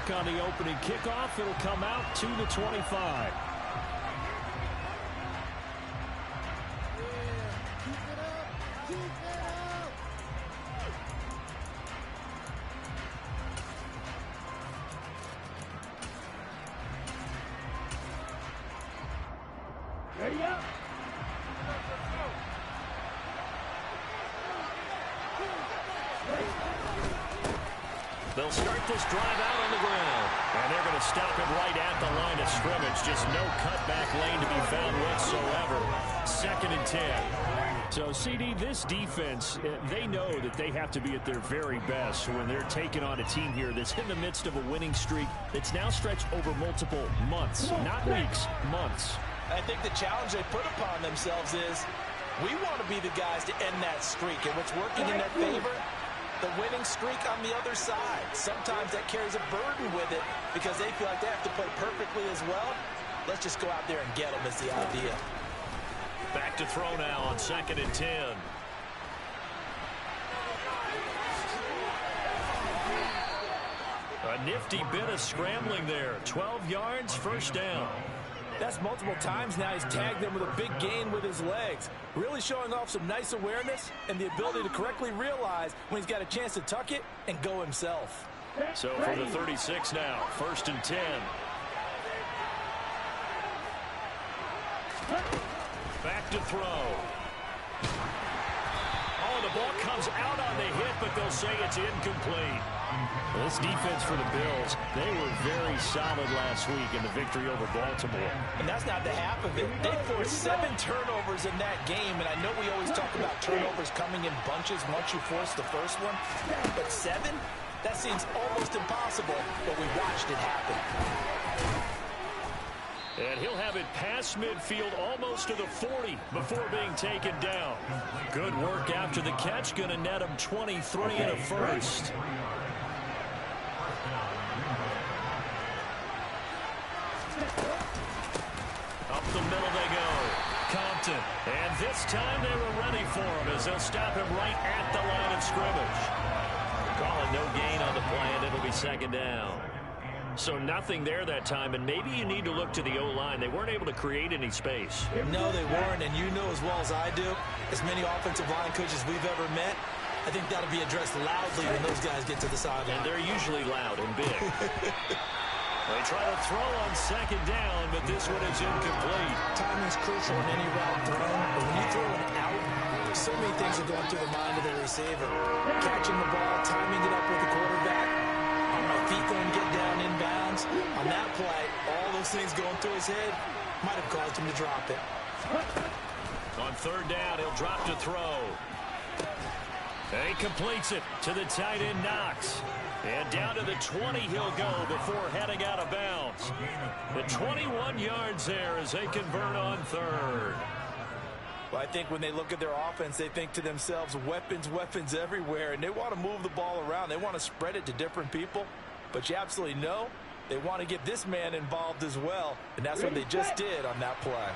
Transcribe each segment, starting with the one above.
mark on the opening kickoff. It'll come out to the 25. They'll start this drive out on the ground. And they're going to stop it right at the line of scrimmage. Just no cutback lane to be found whatsoever. 2nd and 10. So, CD, this defense, they know that they have to be at their very best when they're taking on a team here that's in the midst of a winning streak that's now stretched over multiple months. Not weeks, months. I think the challenge they put upon themselves is we want to be the guys to end that streak. And what's working in their favor? The winning streak on the other side. Sometimes that carries a burden with it because they feel like they have to play perfectly as well. Let's just go out there and get them is the idea. Back to throw now on 2nd and 10. A nifty bit of scrambling there. 12 yards, 1st down. That's multiple times now he's tagged them with a big gain with his legs. Really showing off some nice awareness and the ability to correctly realize when he's got a chance to tuck it and go himself. So from the 36 now, 1st and 10. Back to throw. Oh, the ball comes out on the hit, but they'll say it's incomplete. This defense for the Bills, they were very solid last week in the victory over Baltimore. And that's not the half of it. They forced 7 turnovers in that game, and I know we always talk about turnovers coming in bunches once you force the first one. But 7? That seems almost impossible, but we watched it happen. And he'll have it past midfield almost to the 40 before being taken down. Good work after the catch. Going to net him 23 and a first. Up the middle they go. Compton. And this time they were ready for him as they'll stop him right at the line of scrimmage. Calling no gain on the play, and it'll be 2nd down. So nothing there that time, and maybe you need to look to the O-line. They weren't able to create any space. No, they weren't, and you know as well as I do, as many offensive line coaches we've ever met, I think that'll be addressed loudly when those guys get to the sideline. And they're usually loud and big. They try to throw on 2nd down, but this one is incomplete. Timing's crucial in any route thrown, but when you throw an out, so many things are going through the mind of the receiver. Catching the ball, timing it up with the quarterback. Are my feet going to get down inbounds? On that play, all those things going through his head might have caused him to drop it. On 3rd down, he'll drop to throw. And he completes it to the tight end, Knox. And down to the 20 he'll go before heading out of bounds. The 21 yards there as they convert on 3rd. Well, I think when they look at their offense, they think to themselves, weapons, weapons everywhere, and they want to move the ball around. They want to spread it to different people, but you absolutely know they want to get this man involved as well, and that's what they just did on that play.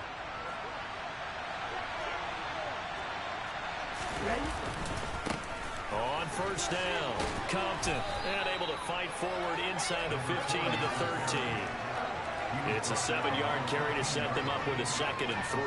On 1st down, Compton, and able to fight forward inside the 15 to the 13. It's a 7-yard carry to set them up with a 2nd and 3.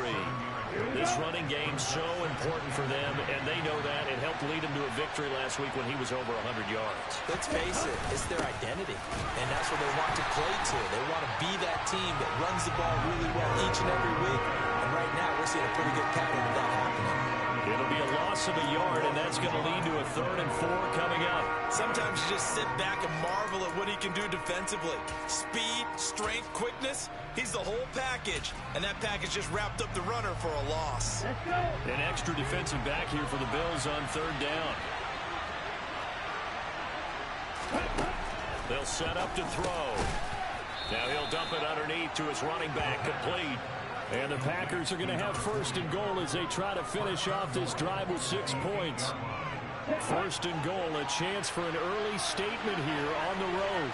This running game's so important for them, and they know that. It helped lead them to a victory last week when he was over 100 yards. Let's face it, it's their identity, and that's what they want to play to. They want to be that team that runs the ball really well each and every week, and right now we're seeing a pretty good pattern of that happening. It'll be a loss of a yard, and that's going to lead to a 3rd and 4 coming up. Sometimes you just sit back and marvel at what he can do defensively. Speed, strength, quickness, he's the whole package. And that package just wrapped up the runner for a loss. An extra defensive back here for the Bills on 3rd down. They'll set up to throw. Now he'll dump it underneath to his running back, complete. And the Packers are going to have 1st and goal as they try to finish off this drive with 6 points. 1st and goal, a chance for an early statement here on the road.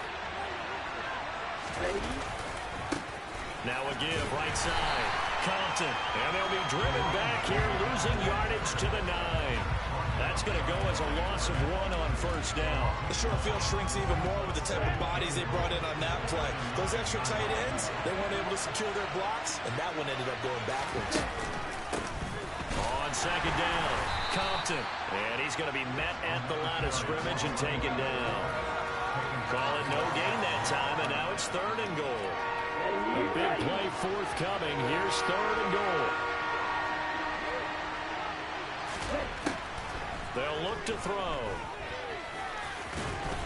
Now a give, right side. Compton. And they'll be driven back here, losing yardage to the 9. That's going to go as a loss of 1 on first down. The short field shrinks even more with the type of bodies they brought in on that play. Those extra tight ends, they weren't able to secure their blocks, and that one ended up going backwards. On second down, Compton. And he's going to be met at the line of scrimmage and taken down. Call it no gain that time, and now it's 3rd and goal. A big play forthcoming. Here's 3rd and goal. They'll look to throw.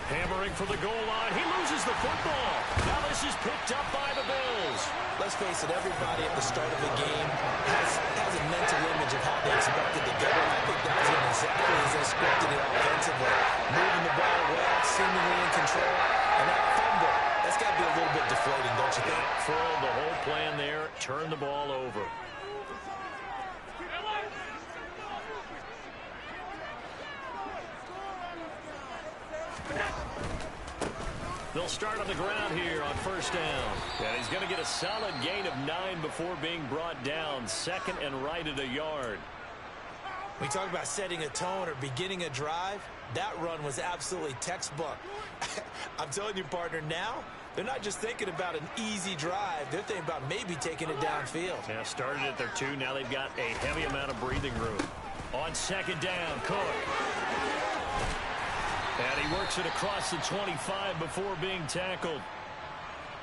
Hammering for the goal line. He loses the football. Now this is picked up by the Bills. Let's face it, everybody at the start of the game has a mental image of how they expected to go. I think that was exactly as they scripted it offensively. Moving the ball well, seemingly in control. And that fumble, that's got to be a little bit deflating, don't you think? For the whole plan there, turn the ball over. They'll start on the ground here on first down. And he's going to get a solid gain of 9 before being brought down. 2nd and right at a yard. We talk about setting a tone or beginning a drive. That run was absolutely textbook. I'm telling you, partner, now they're not just thinking about an easy drive. They're thinking about maybe taking it downfield. Yeah, started at their 2. Now they've got a heavy amount of breathing room. On second down, Cook. And he works it across the 25 before being tackled.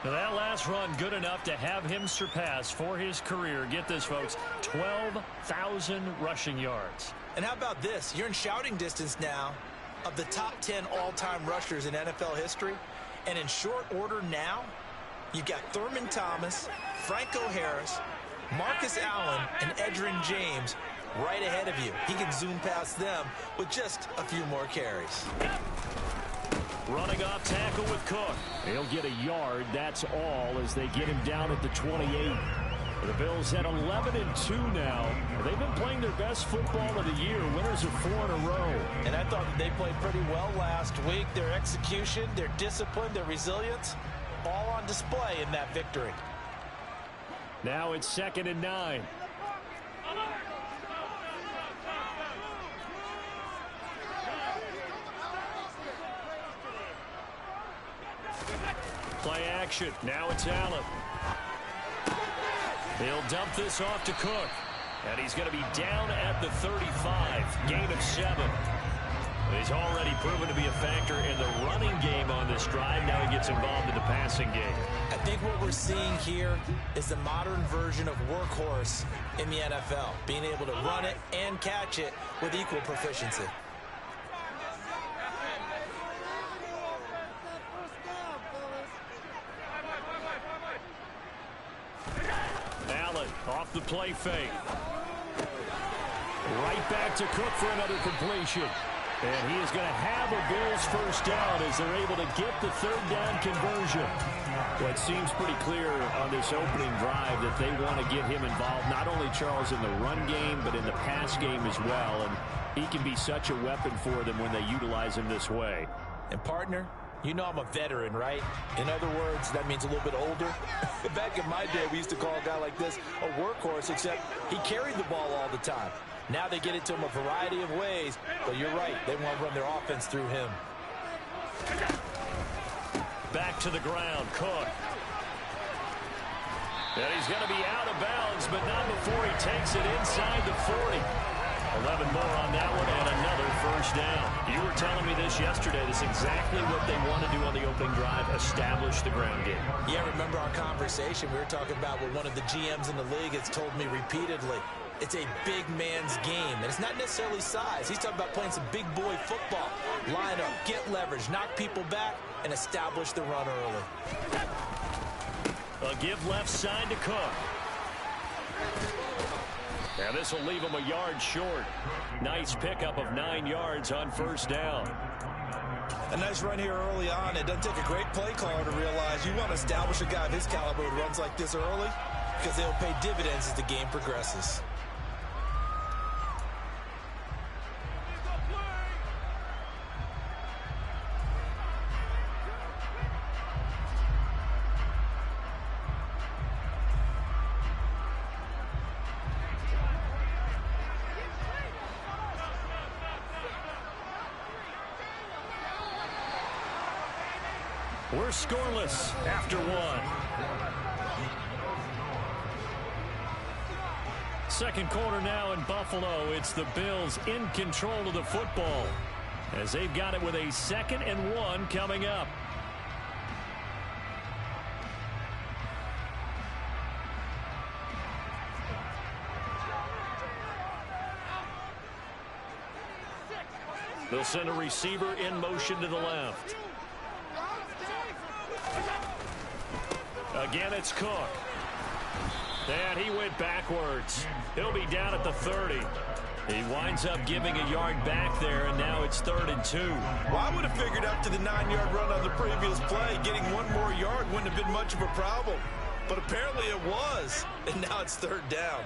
Now that last run good enough to have him surpass for his career, get this folks, 12,000 rushing yards. And how about this? You're in shouting distance now of the top 10 all-time rushers in NFL history. And in short order now, you've got Thurman Thomas, Franco Harris, Marcus Allen, and Edgerrin James right ahead of you. He can zoom past them with just a few more carries. Running off tackle with Cook. He'll get a yard, that's all, as they get him down at the 28. The Bills at 11-2 now. They've been playing their best football of the year. Winners of 4 in a row. And I thought that they played pretty well last week. Their execution, their discipline, their resilience, all on display in that victory. Now it's 2nd and 9. Play action. Now it's Allen. He'll dump this off to Cook. And he's going to be down at the 35. Gain of 7. He's already proven to be a factor in the running game on this drive. Now he gets involved in the passing game. I think what we're seeing here is the modern version of workhorse in the NFL. Being able to run it and catch it with equal proficiency. Allen off the play fake. Right back to Cook for another completion. And he is going to have a Bills first down as they're able to get the 3rd down conversion. Well, it seems pretty clear on this opening drive that they want to get him involved, not only, Charles, in the run game, but in the pass game as well. And he can be such a weapon for them when they utilize him this way. And, partner, you know I'm a veteran, right? In other words, that means a little bit older. Back in my day, we used to call a guy like this a workhorse, except he carried the ball all the time. Now they get it to him a variety of ways, but you're right. They want to run their offense through him. Back to the ground, Cook. And he's going to be out of bounds, but not before he takes it inside the 40. 11 more on that one and another first down. You were telling me this yesterday. This is exactly what they want to do on the opening drive, establish the ground game. Yeah, remember our conversation? We were talking about what one of the GMs in the league has told me repeatedly. It's a big man's game, and it's not necessarily size. He's talking about playing some big boy football. Line up, get leverage, knock people back, and establish the run early. A give left side to Cook. And this will leave him a yard short. Nice pickup of 9 yards on first down. A nice run here early on. It doesn't take a great play caller to realize you want to establish a guy of his caliber who runs like this early, because they'll pay dividends as the game progresses. We're scoreless after one. Second quarter now in Buffalo. It's the Bills in control of the football as they've got it with a 2nd and 1 coming up. They'll send a receiver in motion to the left. Again, it's Cook. And he went backwards. He'll be down at the 30. He winds up giving a yard back there, and now it's 3rd and 2. Well, I would have figured after the 9-yard run on the previous play, getting one more yard wouldn't have been much of a problem. But apparently it was, and now it's 3rd down.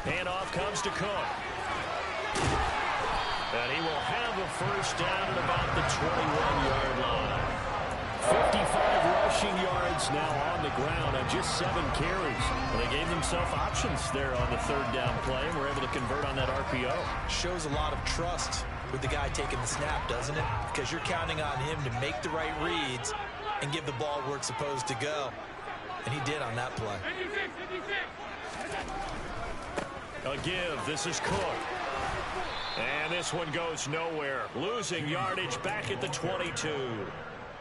Handoff comes to Cook. And he will have a first down at about the 21-yard line. 55 rushing yards now on the ground on just 7 carries. Well, they gave themselves options there on the 3rd down play and were able to convert on that RPO. Shows a lot of trust with the guy taking the snap, doesn't it? Because you're counting on him to make the right reads and give the ball where it's supposed to go. And he did on that play. A give. This is Cook. And this one goes nowhere. Losing yardage back at the 22.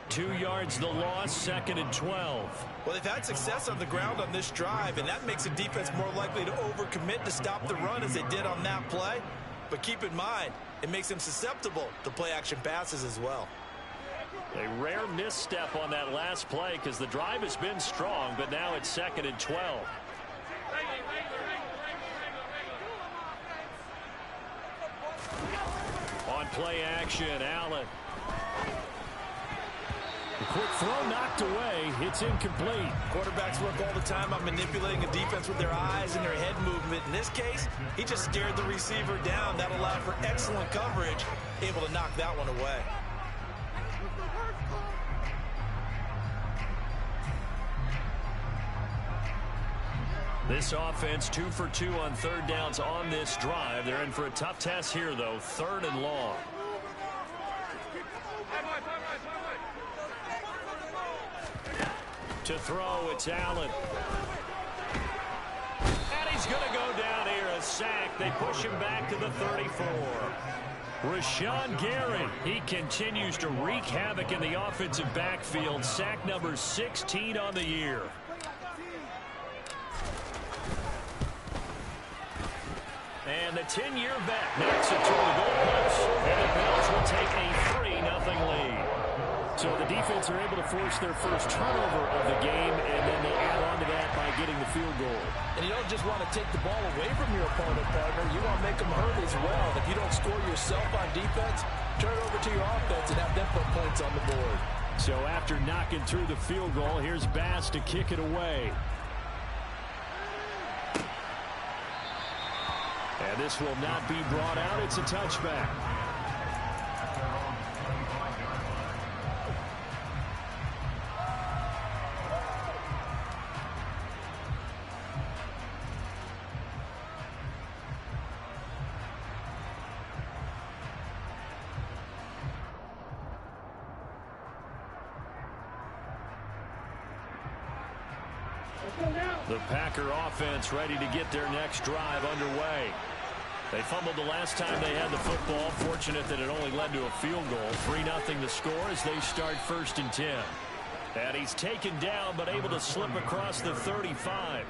2 yards the loss, 2nd and 12. Well, they've had success on the ground on this drive, and that makes the defense more likely to overcommit to stop the run as they did on that play. But keep in mind, it makes them susceptible to play-action passes as well. A rare misstep on that last play because the drive has been strong, but now it's 2nd and 12. On play action, Allen. The quick throw knocked away. It's incomplete. Quarterbacks work all the time on manipulating a defense with their eyes and their head movement. In this case, he just stared the receiver down. That allowed for excellent coverage, able to knock that one away. This offense 2 for 2 on 3rd downs on this drive. They're in for a tough test here, though. 3rd and long. To throw, it's Allen. And he's going to go down here, a sack. They push him back to the 34. Rashawn Gary, he continues to wreak havoc in the offensive backfield. Sack number 16 on the year. And the 10-year vet knocks it toward the goalpost. And the Bills will take a 3-0 lead. So the defense are able to force their first turnover of the game, and then they add on to that by getting the field goal. And you don't just want to take the ball away from your opponent, partner. You want to make them hurt as well. If you don't score yourself on defense, turn it over to your offense and have them put points on the board. So after knocking through the field goal, here's Bass to kick it away. And this will not be brought out. It's a touchback. The Packer offense ready to get their next drive underway. They fumbled the last time they had the football. Fortunate that it only led to a field goal. 3-0 the score as they start 1st and 10. And he's taken down but able to slip across the 35.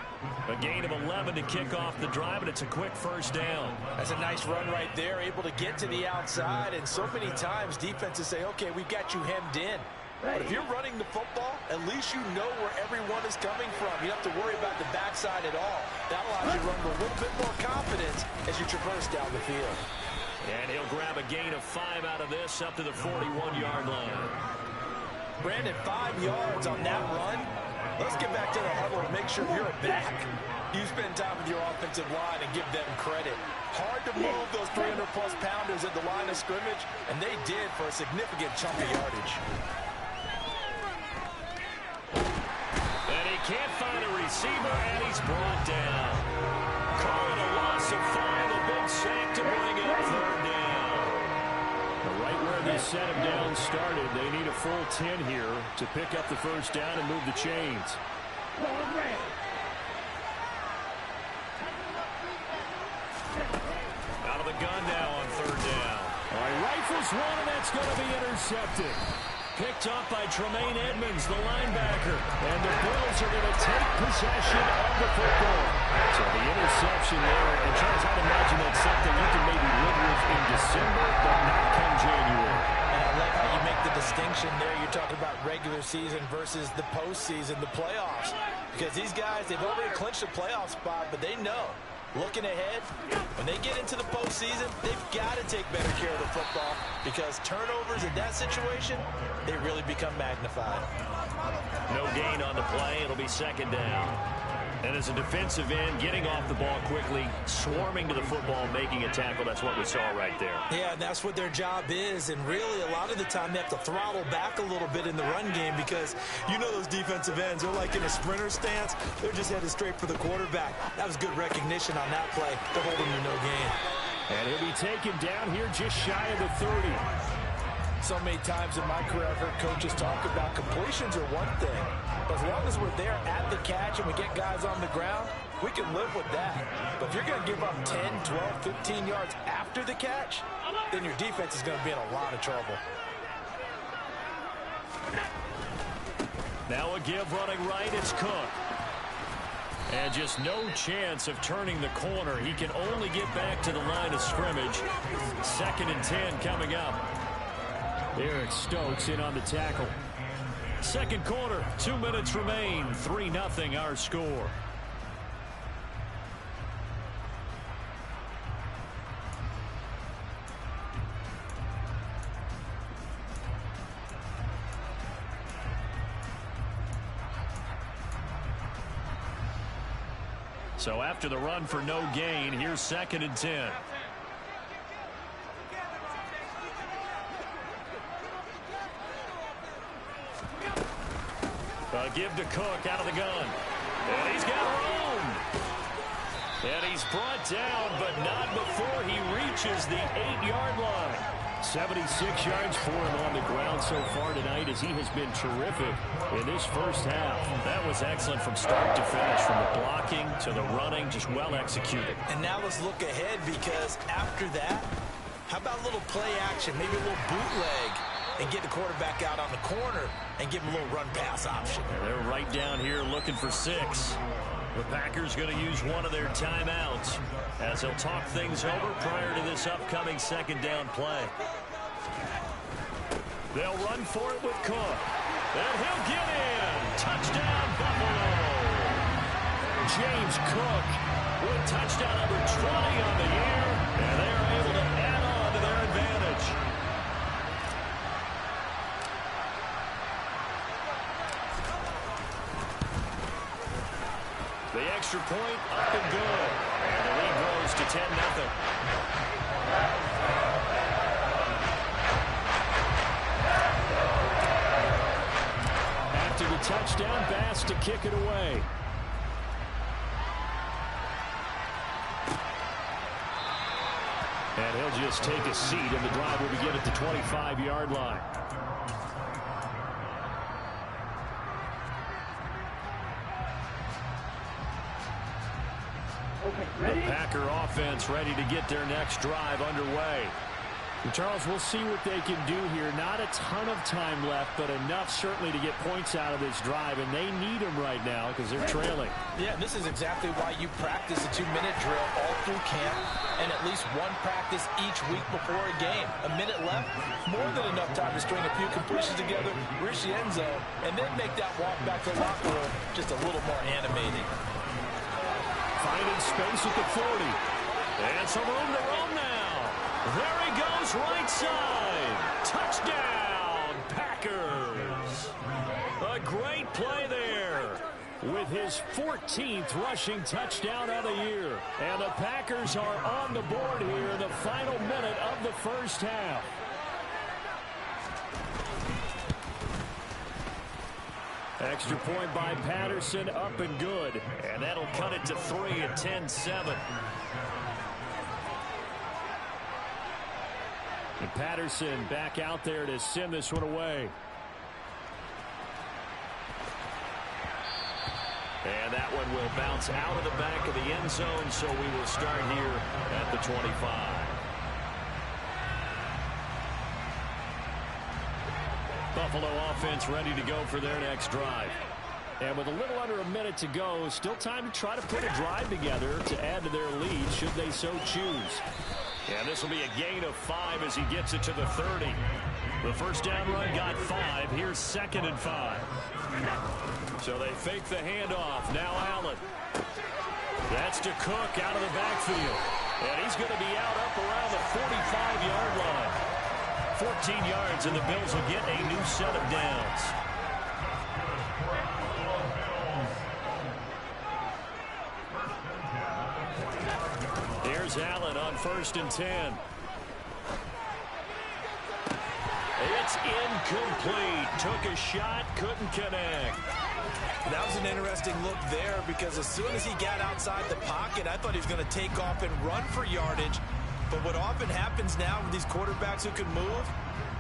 A gain of 11 to kick off the drive, and it's a quick first down. That's a nice run right there, able to get to the outside. And so many times defenses say, okay, we've got you hemmed in. But if you're running the football, at least you know where everyone is coming from. You don't have to worry about the backside at all. That allows you to run with a little bit more confidence as you traverse down the field. And he'll grab a gain of 5 out of this up to the 41-yard line. Brandon, 5 yards on that run. Let's get back to the huddle and make sure you're back. You spend time with your offensive line and give them credit. Hard to move those 300-plus pounders at the line of scrimmage, and they did for a significant chunk of yardage. And he can't find a receiver, and he's brought down. Calling a loss of 5, a big sack to bring up 3rd down. Right where this set him down started, they need a full 10 here to pick up the 1st down and move the chains. Out of the gun now on 3rd down. All right, rifles one, and that's going to be intercepted. Picked up by Tremaine Edmonds, the linebacker. And the Bills are going to take possession of the football. So the interception there, and Charles, I'd imagine that's something you can maybe live with in December, but not come January. And I love how you make the distinction there. You're talking about regular season versus the postseason, the playoffs. Because these guys, they've already clinched a playoff spot, but they know, looking ahead, when they get into the postseason, they've got to take better care of the football because turnovers in that situation, they really become magnified. No gain on the play. It'll be 2nd down. And as a defensive end, getting off the ball quickly, swarming to the football, making a tackle, that's what we saw right there. Yeah, and that's what their job is. And really, a lot of the time, they have to throttle back a little bit in the run game because you know those defensive ends, they're like in a sprinter stance. They're just headed straight for the quarterback. That was good recognition on that play to hold him to no gain. And he'll be taken down here just shy of the 30. So many times in my career, I've heard coaches talk about completions are one thing. But as long as we're there at the catch and we get guys on the ground, we can live with that. But if you're going to give up 10, 12, 15 yards after the catch, then your defense is going to be in a lot of trouble. Now a give running right, it's Cook. And just no chance of turning the corner. He can only get back to the line of scrimmage. 2nd and 10 coming up. Eric Stokes in on the tackle. 2nd quarter, 2 minutes remain. 3-0 our score. So after the run for no gain, here's 2nd and 10. Give to Cook out of the gun. And he's got room. And he's brought down, but not before he reaches the 8-yard line. 76 yards for him on the ground so far tonight as he has been terrific in this 1st half. That was excellent from start to finish, from the blocking to the running, just well executed. And now let's look ahead because after that, how about a little play action, maybe a little bootleg, and get the quarterback out on the corner and give him a little run-pass option. They're right down here looking for 6. The Packers going to use one of their timeouts as they'll talk things over prior to this upcoming 2nd down play. They'll run for it with Cook. And he'll get in. Touchdown, Buffalo. James Cook with touchdown number 20 on the year. And they're able to add on to their advantage. The extra point up and good. And the lead grows to 10-0. After the touchdown, Bass to kick it away. And he'll just take a seat, and the drive will begin at the 25-yard line. The Packer offense ready to get their next drive underway. And Charles, we'll see what they can do here. Not a ton of time left, but enough certainly to get points out of this drive, and they need them right now because they're trailing. Yeah, this is exactly why you practice a 2-minute drill all through camp and at least one practice each week before a game. A minute left, more than enough time to string a few completions together, reach the end zone, and then make that walk back to the locker room just a little more animated. Finding space at the 40. And some room to roam now. There he goes, right side. Touchdown, Packers. A great play there. with his 14th rushing touchdown of the year. And the Packers are on the board here in the final minute of the first half. Extra point by Patterson, up and good. And that'll cut it to 3 at 10-7. And Patterson back out there to send this one away. And that one will bounce out of the back of the end zone, so we will start here at the 25. Buffalo offense ready to go for their next drive. And with a little under a minute to go, still time to try to put a drive together to add to their lead should they so choose. And this will be a gain of 5 as he gets it to the 30. The first down run got 5. Here's 2nd and 5. So they fake the handoff. Now Allen. That's to Cook out of the backfield. And he's going to be out up around the 45-yard line. 14 yards, and the Bills will get a new set of downs. Here's Allen on 1st and 10. It's incomplete. Took a shot, couldn't connect. That was an interesting look there because as soon as he got outside the pocket, I thought he was going to take off and run for yardage. But what often happens now with these quarterbacks who can move,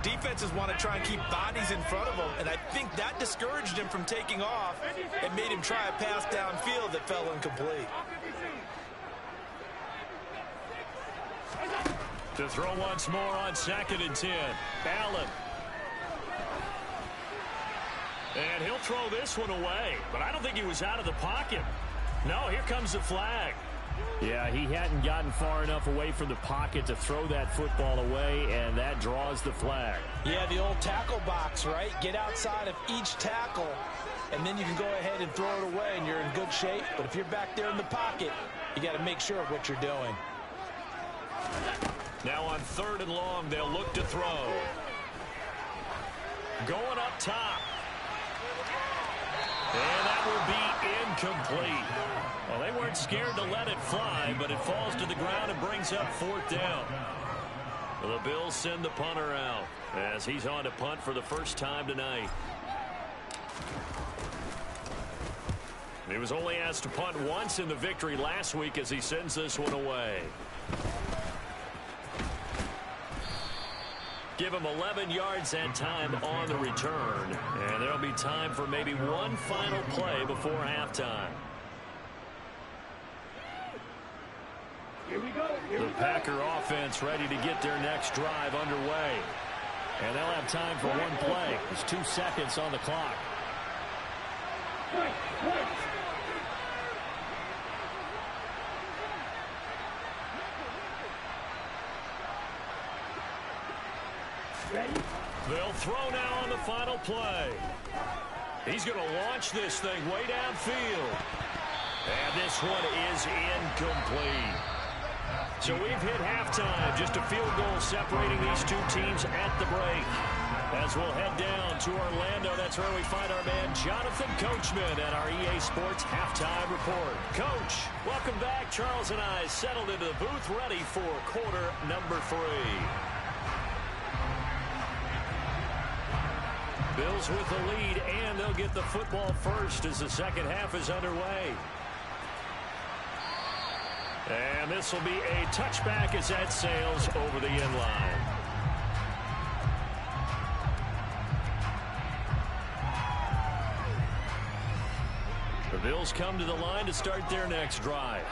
defenses want to try and keep bodies in front of them, and I think that discouraged him from taking off and made him try a pass downfield that fell incomplete. To throw once more on 2nd and 10. Allen. And he'll throw this one away, but I don't think he was out of the pocket. No, here comes the flag. Yeah, he hadn't gotten far enough away from the pocket to throw that football away, and that draws the flag. Yeah, the old tackle box, right? Get outside of each tackle, and then you can go ahead and throw it away, and you're in good shape. But if you're back there in the pocket, you got to make sure of what you're doing. Now on 3rd and long, they'll look to throw. Going up top. And that will be incomplete. Well, they weren't scared to let it fly, but it falls to the ground and brings up 4th down. Well, the Bills send the punter out as he's on to punt for the first time tonight. He was only asked to punt once in the victory last week as he sends this one away. Give him 11 yards that time on the return. And there'll be time for maybe one final play before halftime. Here we go. The Packer offense ready to get their next drive underway. And they'll have time for one play. There's 2 seconds on the clock. They'll throw now on the final play. He's going to launch this thing way downfield. And this one is incomplete. So we've hit halftime. Just a field goal separating these two teams at the break. As we'll head down to Orlando, that's where we find our man Jonathan Coachman at our EA Sports Halftime Report. Coach, welcome back. Charles and I settled into the booth ready for quarter number 3. Bills with the lead, and they'll get the football first as the second half is underway. And this will be a touchback as that sails over the end line. The Bills come to the line to start their next drive.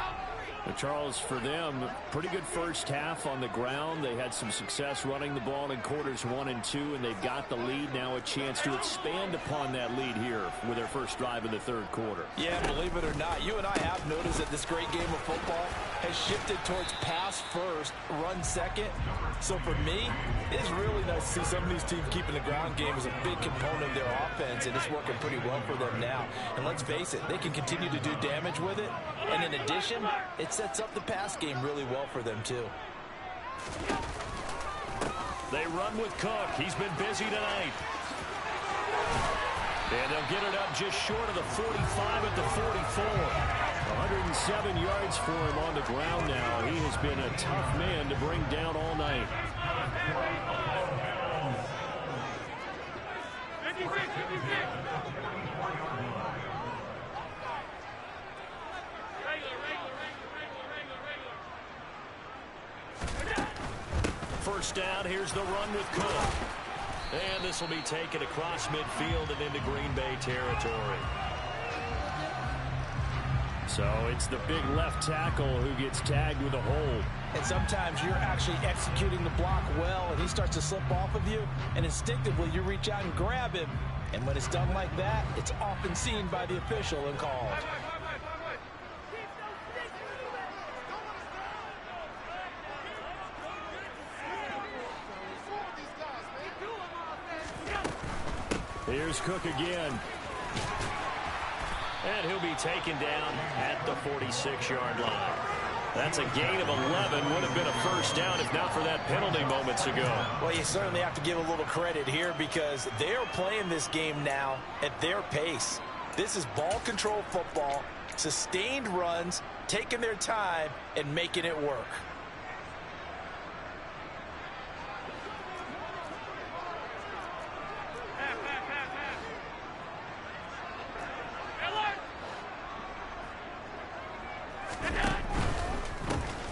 But Charles, for them, pretty good first half on the ground. They had some success running the ball in quarters 1 and 2, and they've got the lead. Now a chance to expand upon that lead here with their first drive in the 3rd quarter. Yeah, believe it or not, you and I have noticed that this great game of football has shifted towards pass first, run second. So for me, it's really nice to see some of these teams keeping the ground game as a big component of their offense, and it's working pretty well for them now. And let's face it, they can continue to do damage with it. And in addition, it sets up the pass game really well for them, too. They run with Cook. He's been busy tonight. And they'll get it up just short of the 45 at the 44. 107 yards for him on the ground now. He has been a tough man to bring down all night. First down, here's the run with Cook. And this will be taken across midfield and into Green Bay territory. So it's the big left tackle who gets tagged with a hold. And sometimes you're actually executing the block well, and he starts to slip off of you, and instinctively you reach out and grab him. And when it's done like that, it's often seen by the official and called. Here's Cook again. And he'll be taken down at the 46-yard line. That's a gain of 11. Would have been a first down if not for that penalty moments ago. Well, you certainly have to give a little credit here because they're playing this game now at their pace. This is ball control football, sustained runs, taking their time, and making it work.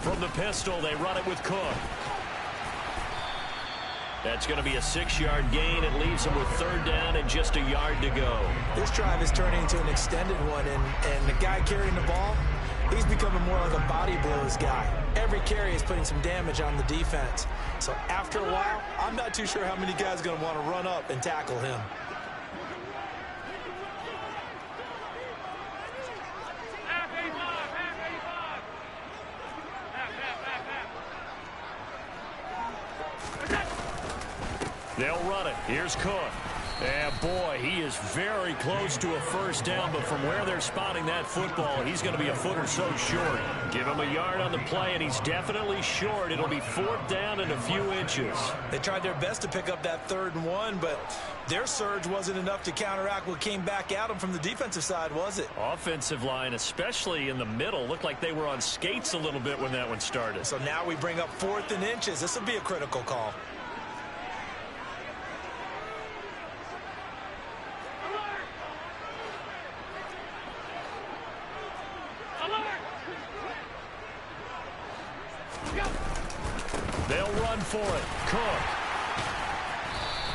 From the pistol, they run it with Cook. That's going to be a 6-yard gain. It leaves them with third down and just a yard to go. This drive is turning into an extended one, and the guy carrying the ball, he's becoming more like a body blows guy. Every carry is putting some damage on the defense. So after a while, I'm not too sure how many guys are going to want to run up and tackle him. They'll run it. Here's Cook. And boy, he is very close to a first down, but from where they're spotting that football, he's going to be a foot or so short. Give him a yard on the play, and he's definitely short. It'll be fourth down and a few inches. They tried their best to pick up that 3rd and 1, but their surge wasn't enough to counteract what came back at them from the defensive side, was it? Offensive line, especially in the middle, looked like they were on skates a little bit when that one started. So now we bring up 4th and inches. This will be a critical call. They'll run for it. Cook.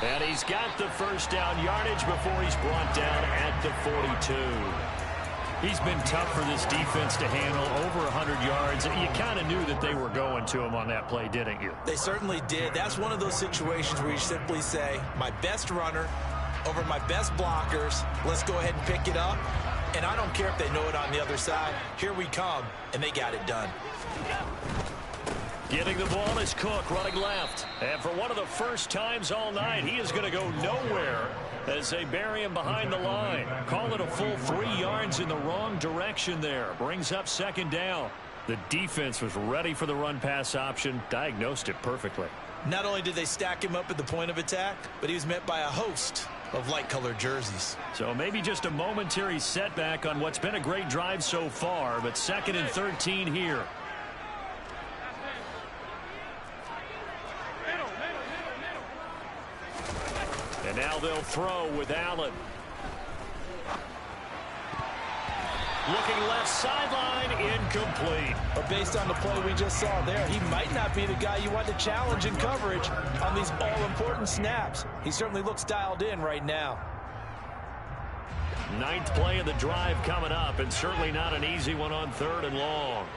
And he's got the first down yardage before he's brought down at the 42. He's been tough for this defense to handle, over 100 yards. You kind of knew that they were going to him on that play, didn't you? They certainly did. That's one of those situations where you simply say, my best runner over my best blockers. Let's go ahead and pick it up. And I don't care if they know it on the other side. Here we come, and they got it done. Getting the ball is Cook running left. And for one of the first times all night, he is going to go nowhere as they bury him behind the line. Call it a full 3 yards in the wrong direction there. Brings up second down. The defense was ready for the run-pass option, diagnosed it perfectly. Not only did they stack him up at the point of attack, but he was met by a host of light-colored jerseys. So maybe just a momentary setback on what's been a great drive so far, but 2nd and 13 here. And now they'll throw with Allen. Looking left sideline, incomplete. But based on the play we just saw there, he might not be the guy you want to challenge in coverage on these all-important snaps. He certainly looks dialed in right now. 9th play of the drive coming up, and certainly not an easy one on 3rd and long.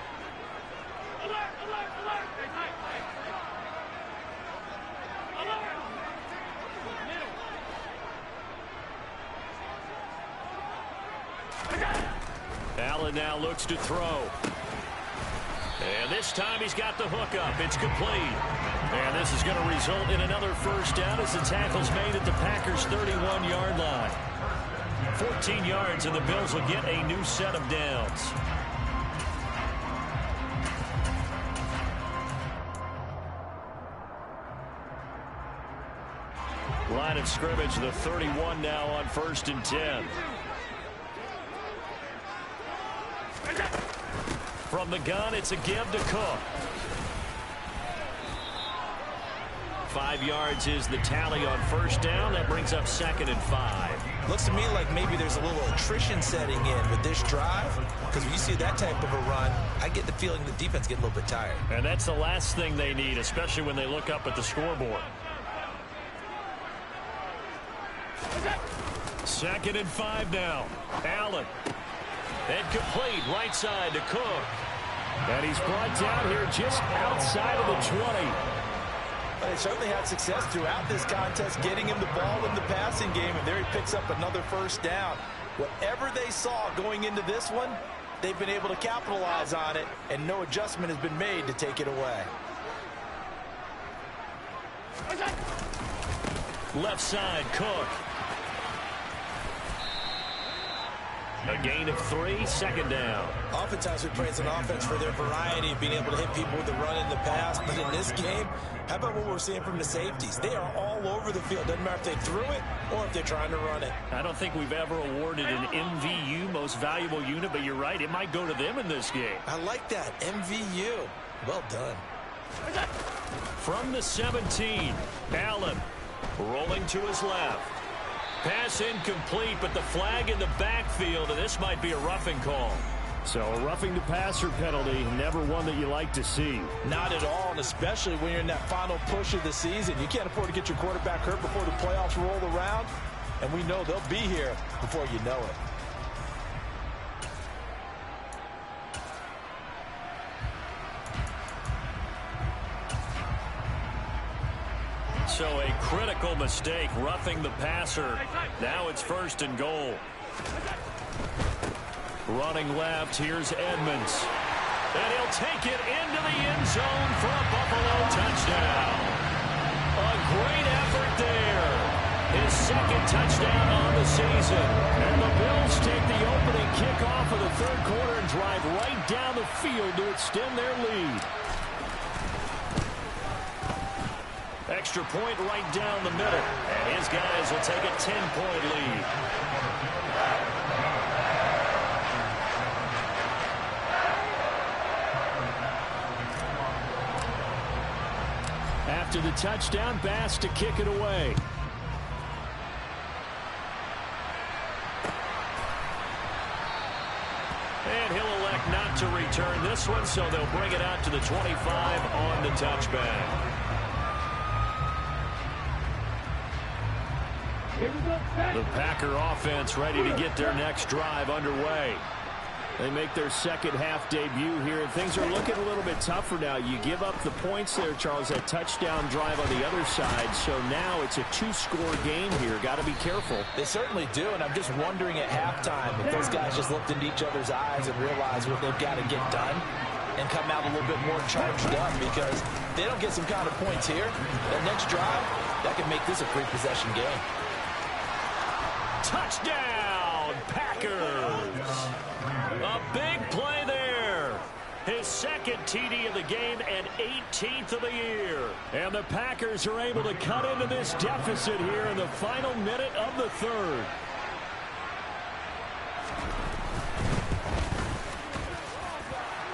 Allen now looks to throw. And this time he's got the hook up. It's complete. And this is going to result in another first down as the tackle's made at the Packers' 31-yard line. 14 yards, and the Bills will get a new set of downs. Line of scrimmage, the 31 now on 1st and 10. From the gun, it's a give to Cook. 5 yards is the tally on 1st down. That brings up 2nd and 5. Looks to me like maybe there's a little attrition setting in with this drive, because when you see that type of a run, I get the feeling the defense get a little bit tired. And that's the last thing they need, especially when they look up at the scoreboard. 2nd and 5 now. Allen. Incomplete, right side to Cook. And he's brought down here just outside of the 20. They certainly had success throughout this contest getting him the ball in the passing game, and there he picks up another 1st down. Whatever they saw going into this one, they've been able to capitalize on it, and no adjustment has been made to take it away. Left side, Cook. A gain of 3, 2nd down. Oftentimes we praise an offense for their variety of being able to hit people with the run in the pass, but in this game, how about what we're seeing from the safeties? They are all over the field. Doesn't matter if they threw it or if they're trying to run it. I don't think we've ever awarded an MVU, most valuable unit, but you're right, it might go to them in this game. I like that, MVU. Well done. From the 17, Allen rolling to his left. Pass incomplete, but the flag in the backfield, and this might be a roughing call. So a roughing the passer penalty, never one that you like to see. Not at all, and especially when you're in that final push of the season. You can't afford to get your quarterback hurt before the playoffs roll around, and we know they'll be here before you know it. So a critical mistake, roughing the passer. Now it's 1st and goal. Running left, here's Edmonds. And he'll take it into the end zone for a Buffalo touchdown. A great effort there. His 2nd touchdown on the season. And the Bills take the opening kickoff of the 3rd quarter and drive right down the field to extend their lead. Extra point right down the middle. And his guys will take a 10-point lead. After the touchdown, Bass to kick it away. And he'll elect not to return this one, so they'll bring it out to the 25 on the touchback. The Packer offense ready to get their next drive underway. They make their 2nd half debut here, and things are looking a little bit tougher now. You give up the points there, Charles, that touchdown drive on the other side. So now it's a 2-score game here. Got to be careful. They certainly do, and I'm just wondering at halftime if those guys just looked into each other's eyes and realized what they've got to get done and come out a little bit more charged up, because if they don't get some kind of points here, that next drive, that could make this a 3-possession game. Touchdown, Packers! A big play there. His 2nd TD of the game and 18th of the year. And the Packers are able to cut into this deficit here in the final minute of the 3rd.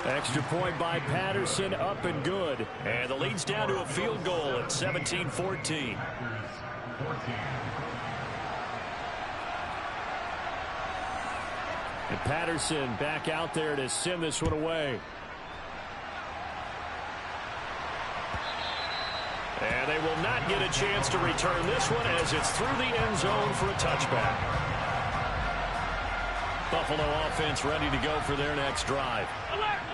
Extra point by Patterson, up and good. And the lead's down to a field goal at 17-14. And Patterson back out there to send this one away. And they will not get a chance to return this one as it's through the end zone for a touchback. Buffalo offense ready to go for their next drive.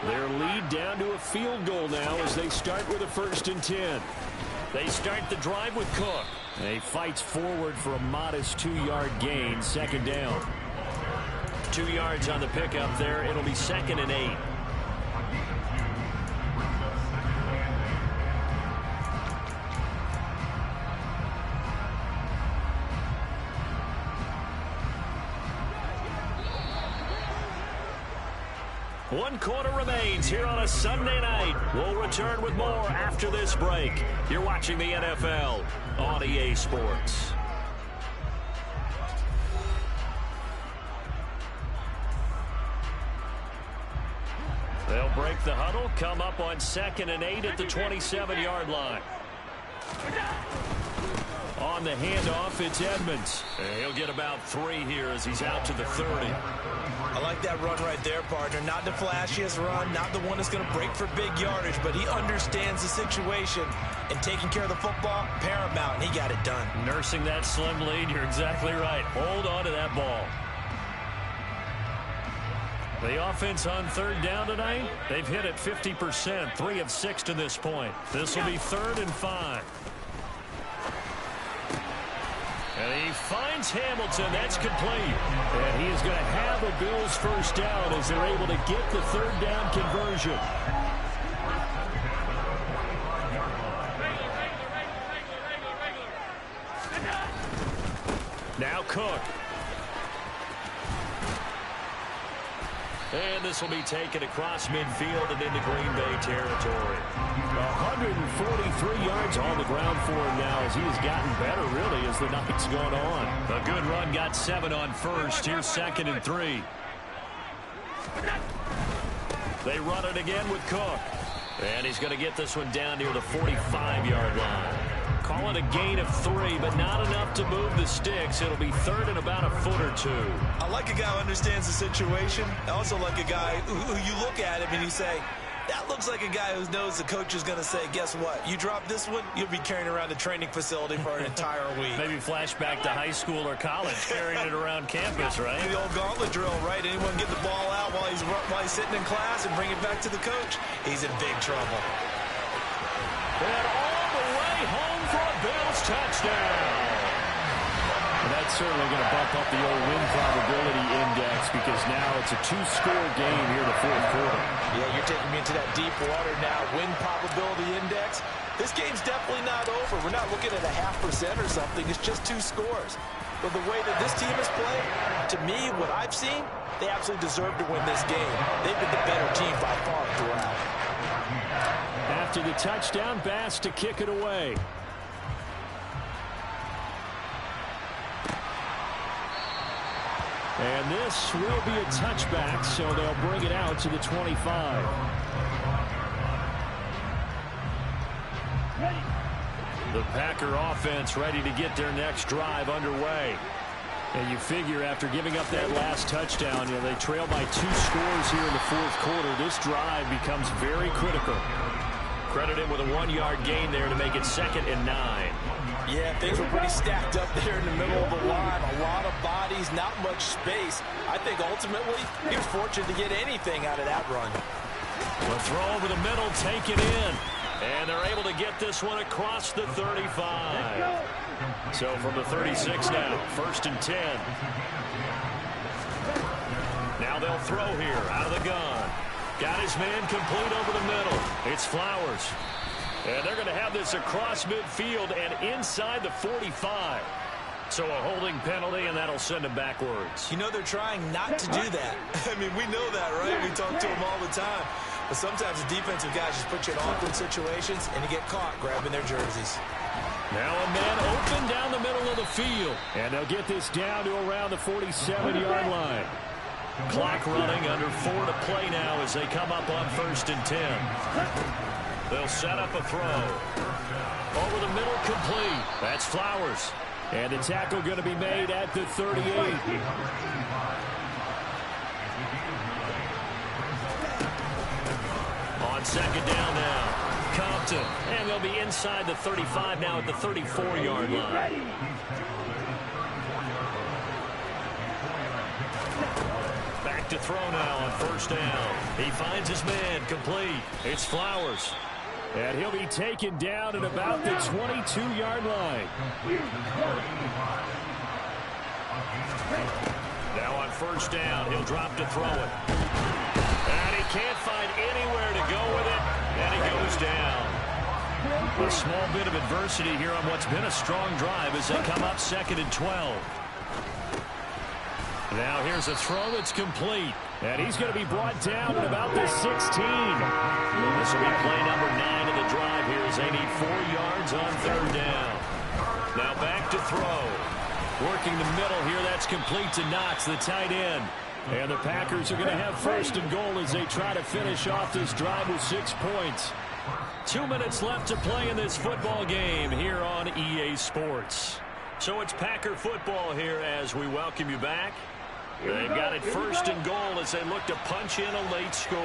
Their lead down to a field goal now as they start with a 1st and 10. They start the drive with Cook. And he fights forward for a modest 2-yard gain, 2nd down. 2 yards on the pickup there. It'll be 2nd and 8. One quarter remains here on a Sunday night. We'll return with more after this break. You're watching the NFL on EA Sports. They'll break the huddle, come up on 2nd and 8 at the 27-yard line. On the handoff, it's Edmonds. And he'll get about 3 here as he's out to the 30. I like that run right there, partner. Not the flashiest run, not the one that's going to break for big yardage, but he understands the situation, and taking care of the football, paramount, and he got it done. Nursing that slim lead, you're exactly right. Hold on to that ball. The offense on 3rd down tonight, they've hit it 50%, 3 of 6 to this point. This will be 3rd and 5. And he finds Hamilton. That's complete. And he is going to have a Bills first down as they're able to get the 3rd down conversion. Now Cook. And this will be taken across midfield and into Green Bay territory. 143 yards on the ground for him now as he has gotten better, really, as the night's gone on. A good run, got 7 on 1st. Here's 2nd and 3. They run it again with Cook. And he's going to get this one down near the 45-yard line. Call it a gain of 3, but not enough to move the sticks. It'll be 3rd and about a foot or 2. I like a guy who understands the situation. I also like a guy who you look at him and you say, that looks like a guy who knows the coach is going to say, guess what? You drop this one, you'll be carrying around the training facility for an entire week. Maybe flashback to high school or college, carrying it around campus, right? The old gauntlet drill, right? Anyone get the ball out while he's sitting in class and bring it back to the coach? He's in big trouble. And all the way home for a Bills touchdown. And that's certainly going to bump up the old win probability index because now it's a 2-score game here in the 4th quarter. Yeah, you're taking me into that deep water now. Win probability index. This game's definitely not over. We're not looking at a 0.5% or something. It's just 2 scores. But the way that this team has played, to me, what I've seen, they absolutely deserve to win this game. They've been the better team by far throughout. After the touchdown, Bass to kick it away. And this will be a touchback, so they'll bring it out to the 25. The Packer offense ready to get their next drive underway. And you figure after giving up that last touchdown, they trail by 2 scores here in the 4th quarter. This drive becomes very critical. Credit him with a 1-yard gain there to make it 2nd and 9. Yeah, things were pretty stacked up there in the middle of the line. A lot of bodies, not much space. I think ultimately he was fortunate to get anything out of that run. The throw over the middle, taken in. And they're able to get this one across the 35. So from the 36 now, 1st and 10. Now they'll throw here out of the gun. Got his man complete over the middle. It's Flowers. And they're going to have this across midfield and inside the 45. So a holding penalty, and that'll send him backwards. You know they're trying not to do that. I mean, we know that, right? We talk to them all the time. But sometimes the defensive guys just put you in awkward situations, and you get caught grabbing their jerseys. Now a man open down the middle of the field. And they'll get this down to around the 47-yard line. Clock running, under 4 to play now as they come up on 1st and 10. They'll set up a throw. Over the middle, complete. That's Flowers. And the tackle going to be made at the 38. On 2nd down now, Compton. And they'll be inside the 35 now at the 34-yard line. Back to throw now on 1st down. He finds his man, complete. It's Flowers. And he'll be taken down at about the 22-yard line. Now on 1st down, he'll drop to throw it. And he can't find anywhere to go with it, and he goes down. A small bit of adversity here on what's been a strong drive as they come up 2nd and 12. Now here's a throw that's complete. And he's going to be brought down at about the 16. This will be play number 9 of the drive here as they need 4 yards on 3rd down. Now back to throw. Working the middle here, that's complete to Knox, the tight end. And the Packers are going to have first and goal as they try to finish off this drive with 6 points. 2 minutes left to play in this football game here on EA Sports. So it's Packer football here as we welcome you back. They've got it first and goal as they look to punch in a late score.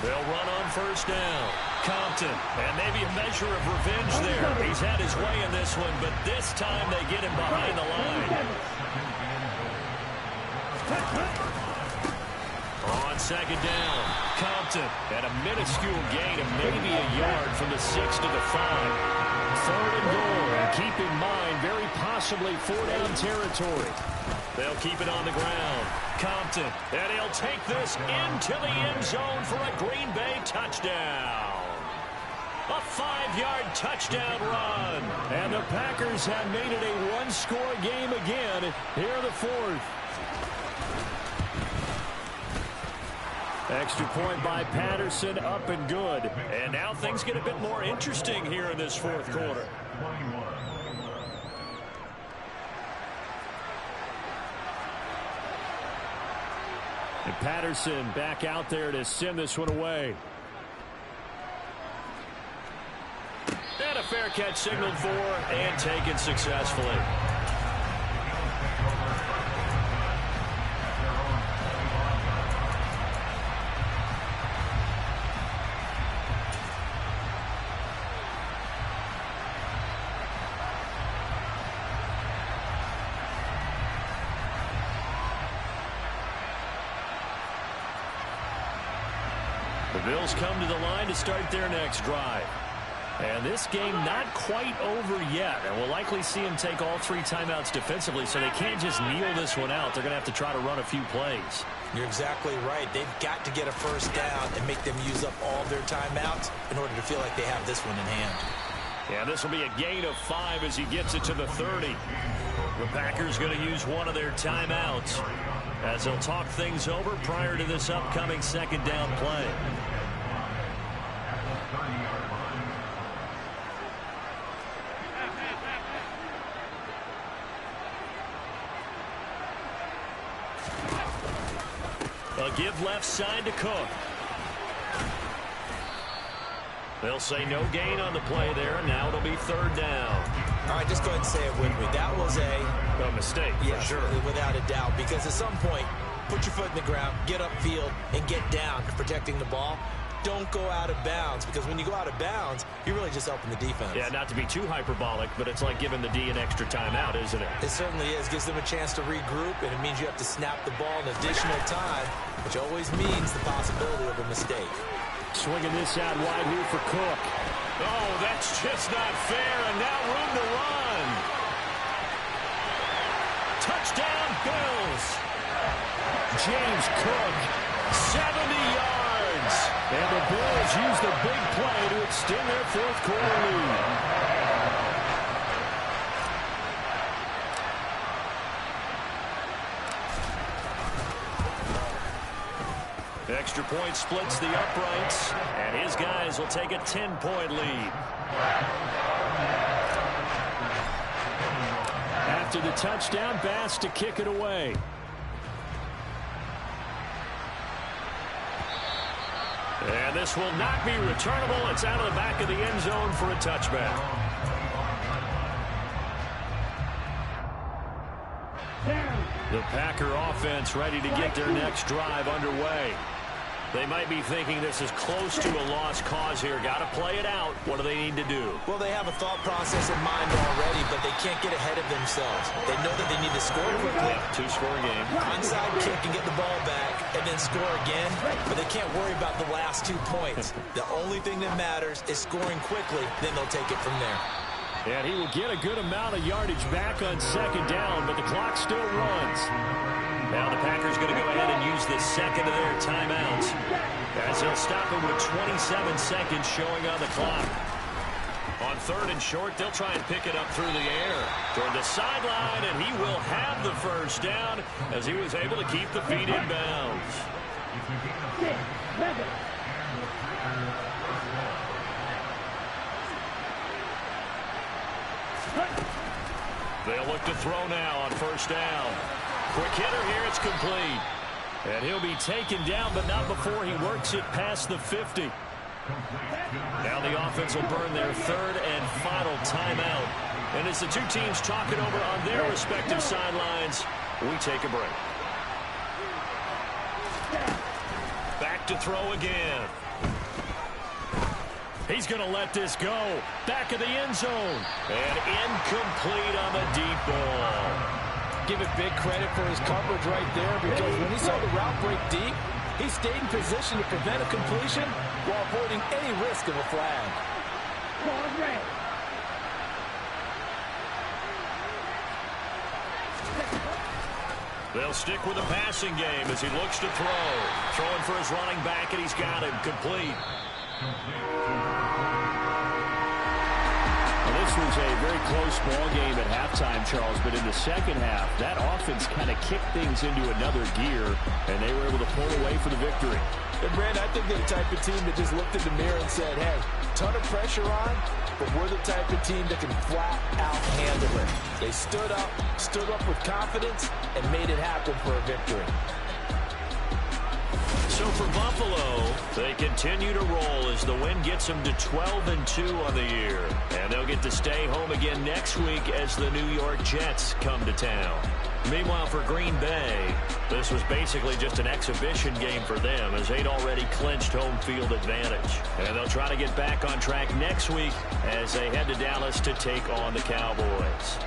They'll run on first down. Compton, and maybe a measure of revenge there. He's had his way in this one, but this time they get him behind the line. On second down, Compton, and a minuscule gain of maybe a yard from the 6 to the 5. Third and goal, and keep in mind, very possibly 4-down territory. They'll keep it on the ground. Compton, and he'll take this into the end zone for a Green Bay touchdown. A 5-yard touchdown run. And the Packers have made it a one-score game again here in the fourth. Extra point by Patterson, up and good. And now things get a bit more interesting here in this fourth quarter. And Patterson back out there to send this one away. And a fair catch signaled for and taken successfully. The Bills come to the line to start their next drive. And this game not quite over yet. And we'll likely see him take all 3 timeouts defensively, so they can't just kneel this one out. They're going to have to try to run a few plays. You're exactly right. They've got to get a first down and make them use up all their timeouts in order to feel like they have this one in hand. Yeah, this will be a gain of 5 as he gets it to the 30. The Packers going to use one of their timeouts as they'll talk things over prior to this upcoming second down play. A give left side to Cook. They'll say no gain on the play there, and now it'll be third down. All right, just go ahead and say it with me. That was a mistake, yeah, for sure. Without a doubt, because at some point, put your foot in the ground, get upfield, and get down protecting the ball. Don't go out of bounds, because when you go out of bounds, you're really just helping the defense. Yeah, not to be too hyperbolic, but it's like giving the D an extra timeout, isn't it? It certainly is. Gives them a chance to regroup, and it means you have to snap the ball an additional time, which always means the possibility of a mistake. Swinging this out wide here for Cook. Oh, that's just not fair, and now room to run. Touchdown, Bills. James Cook, 70 yards. And the Bills use the big play to extend their fourth quarter lead. Extra point splits the uprights, and his guys will take a 10-point lead. After the touchdown, Bass to kick it away. And this will not be returnable. It's out of the back of the end zone for a touchback. The Packer offense ready to get their next drive underway. They might be thinking this is close to a lost cause here. Got to play it out. What do they need to do? Well, they have a thought process in mind already, but they can't get ahead of themselves. They know that they need to score quickly. Yeah, 2-score game. Onside kick and get the ball back and then score again, but they can't worry about the last 2 points. The only thing that matters is scoring quickly, then they'll take it from there. And he will get a good amount of yardage back on second down, but the clock still runs. Now the Packers going to go ahead and use the second of their timeouts as they'll stop him with 27 seconds showing on the clock. On third and short, they'll try and pick it up through the air toward the sideline, and he will have the first down as he was able to keep the feet in bounds. They'll look to throw now on first down. Quick hitter here, it's complete. And he'll be taken down, but not before he works it past the 50. Now the offense will burn their third and final timeout. And as the two teams talk it over on their respective sidelines, we take a break. Back to throw again. He's going to let this go. Back of the end zone. And incomplete on the deep ball. Give it big credit for his coverage right there, because when he saw the route break deep, he stayed in position to prevent a completion while avoiding any risk of a flag. They'll stick with the passing game as he looks to throw. Throwing for his running back, and he's got him complete. This was a very close ball game at halftime, Charles, but in the second half, that offense kind of kicked things into another gear, and they were able to pull away for the victory. And, Brand, I think they're the type of team that just looked in the mirror and said, hey, ton of pressure on, but we're the type of team that can flat out handle it. They stood up with confidence, and made it happen for a victory. So for Buffalo, they continue to roll as the win gets them to 12-2 on the year. And they'll get to stay home again next week as the New York Jets come to town. Meanwhile, for Green Bay, this was basically just an exhibition game for them as they'd already clinched home field advantage. And they'll try to get back on track next week as they head to Dallas to take on the Cowboys.